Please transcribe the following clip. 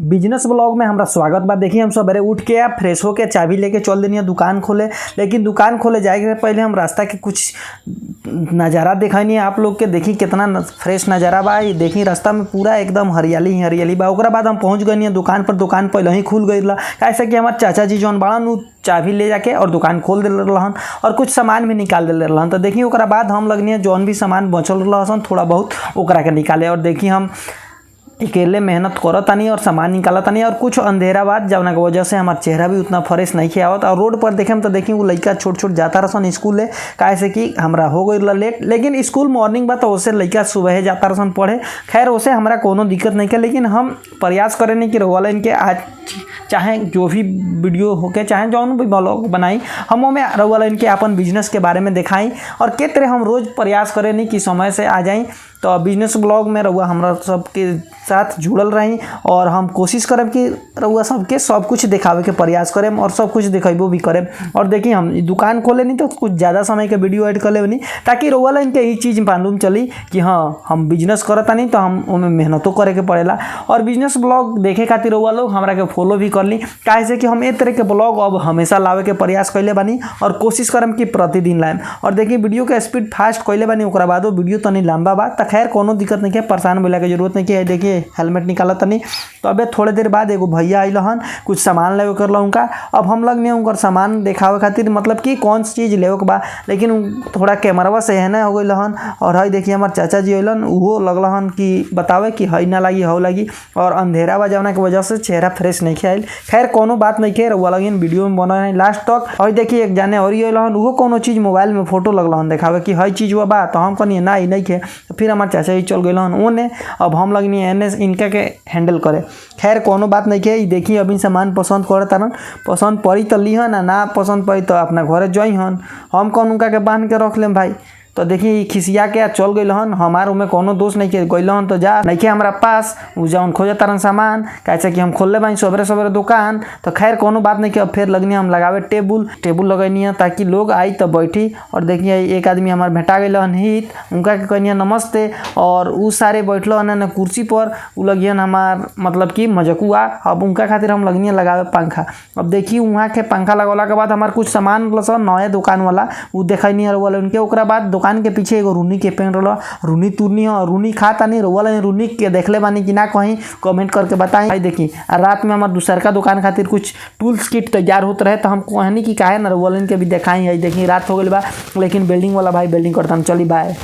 Business blog में हमारा स्वागत बा। देखिए हम सवेरे उठ के फ्रेश होके चाबी लेके चल देनी दुकान खोले, लेकिन दुकान खोले जाए के पहले हम रास्ता के कुछ नज़ारा दिखाई आप लोग के। देखी कितना फ्रेश नज़ारा बा। ये देखी रास्ता में पूरा एकदम हरियाली ही हरियाली बा। ओकरा बाद हम पहुँच गए दुकान पर। दुकान पहले ही खुल गई कैसे कि हमारे चाचा जी जौन बड़न चाबी ले जाके और दुकान खोल दे रहन और कुछ सामान भी निकाल दे रहन। तो देखिए ओकरा बाद हम लगनी जौन भी सामान बचल रहन थोड़ा बहुत ओकरा के निकाले। और देखिए हम अकेले मेहनत करतानी और सामान निकालतानी और कुछ अंधेरा बाद जवना की वजह से हमारा चेहरा भी उतना फ्रेश नहीं आवत। और रोड पर देखें तो देखिए वो लड़का छोट छोट जाता रहसन स्कूल कैसे कि हमरा हो गई लेट, लेकिन स्कूल मॉर्निंग बा तो उससे लड़का सुबह जाता रहसन पढ़े। खैर उसे हमारा कोनो दिक्कत नहीं है, लेकिन हम प्रयास करें नहीं कि रोवाला इनके आज चाहे जो भी वीडियो होके चाहे जौन भी ब्लॉग बनाई हम में रउआ इनके अपन बिजनेस के बारे में दिखाई और के तरह हम रोज़ प्रयास करें नहीं कि समय से आ जाएं। तो बिजनेस ब्लॉग में रउआ हमरा सबके साथ जुड़ल रही और हम कोशिश करब कि रउआ सबके सब कुछ दिखावे के प्रयास करें और सब कुछ दिखेबो भी करें। और देखिए हम दुकान खोले नहीं तो कुछ ज़्यादा समय के वीडियो ऐड कर ले नहीं, ताकि रउआ इनके ये चीज़ मालूम चली कि हाँ हम बिजनेस करता नहीं तो हम उनमें मेहनतों करे के पड़ेला। और बिजनेस ब्लॉग देखे खातिर रउआ लोग हमरा के फॉलो भी कर ली, कैसे कि हम एक तरह के ब्लॉग अब हमेशा लावे के प्रयास कैले बानी और कोशिश करम कि प्रतिदिन लाएम। और देखिए वीडियो के स्पीड फास्ट कैले बानी, ओकरा बाद वीडियो तनी लंबा बा। तो खैर कोनो दिक्कत नहीं है, परेशान होला के जरूरत नहीं है। देखिए हेलमेट निकाला तनी तो अबे थोड़े देर बाद एगो भैया आइल हन कुछ सामान लेवे कर उनका। अब हम लग नहीं उनकर सामान दिखावे खातिर मतलब कि कौन सी चीज़ लेवे के बा, लेकिन थोड़ा कैमरावा से है ना हो गई हन। और हई देखिए हमारे चाचा जी अलन वो लगल हन कि बतावे कि हई ना लगी हो लगी और अंधेरा बा जवना की वजह से चेहरा फ्रेश नहीं आयल। खैर कोनो बात नहीं है, रउआ लगिन वीडियो में बना नहीं लास्ट तक। और देखिए एक जाने और अलन वो कोनो चीज़ मोबाइल में फोटो लगल हन देखावे कि हई चीज़ बा। तो हम कहनी ना ही नहीं है। फिर हमारे चाचा जी चल गए ओने। अब हम लगनी एने इनका के हैंडल करे। खैर कोनो बात नहीं है। देखिए अभी सामान पसंद करे तरन, पसंद पड़ी तो लीहन ना पसंद पड़ी तो अपना घरे जई हन। हम कौन उनका के बांध के रख लेम भाई। तो देखिए खिसिया के चल गई हन। हमारे में कोनो दोष नहीं के गई हन तो जा नहीं के हमारा पास जौन खोजे तरन सामान कैसे कि हम खोल ले बानी सवेरे सवेरे दुकान। तो खैर कोनो बात नहीं कि अब फिर लगनी हम लगावे टेबुल लगनी है ताकि लोग आई तो बैठी। और देखिए एक आदमी हमारे भेटा गए हन हित, उनका के कहनी नमस्ते। और उ सारे बैठल हन कुर्सी पर, उ लगियन हमार मतलब कि मजकुआ। अब उनका खातिर हम लगनी लगावे पंखा। अब देखिए वहाँ के पंखा लगौला के बाद हमारे कुछ सामान नए दुकान वाला वो देखनी है वाले उनके। ओकरा बाद दुकान के पीछे एगो रूनी के पेड़ रहा, रूनी तुरनी है। रूनी खाता नहीं रोवाला रूनी के देखले बानी कि ना कहीं कमेंट करके बताएं भाई। देखी रात में हमारे दूसर का दुकान खातिर कुछ टूल्स किट तैयार होते रहे तो हम कहनी कि काहे ना रोवाला के भी दिखाई है। देखी रात हो गई बा, लेकिन बिल्डिंग वाला भाई बिल्डिंग करता चली बाय।